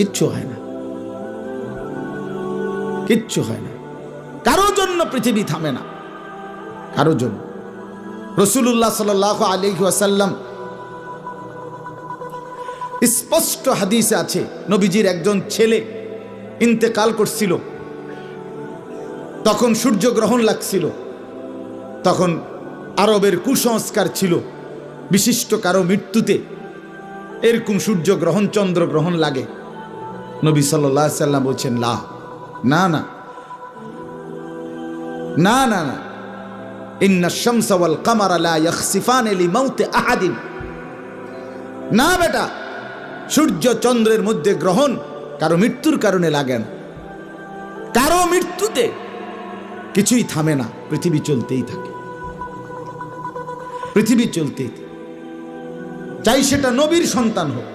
কিচ্ছু হয় না, কিচ্ছু হয় না। কারো জন্য পৃথিবী থামে না, কারো জন্য। রাসূলুল্লাহ সাল্লাল্লাহু আলাইহি ওয়াসাল্লাম স্পষ্ট হাদিসে আছে, নবীজির একজন ছেলে ইন্তেকাল করছিল, তখন সূর্যগ্রহণ লাগছিল। তখন আরবের কুসংস্কার ছিল, বিশিষ্ট কারো মৃত্যুতে এরকম সূর্যগ্রহণ চন্দ্রগ্রহণ লাগে। নবী সাল্লাল্লাহু আলাইহি ওয়াসাল্লাম বলছেন, না না না না না না, ইন্না শামসা ওয়াল কামারা লা ইয়াখসিফানি লিমাউতি আহাদিন। না বেটা, সূর্য চন্দ্রের মধ্যে গ্রহণ কারো মৃত্যুর কারণে লাগে না। কারো মৃত্যুতে কিছুই থামে না, পৃথিবী চলতেই থাকে, পৃথিবী চলতেই থাকে, চাই সেটা নবীর সন্তান হোক,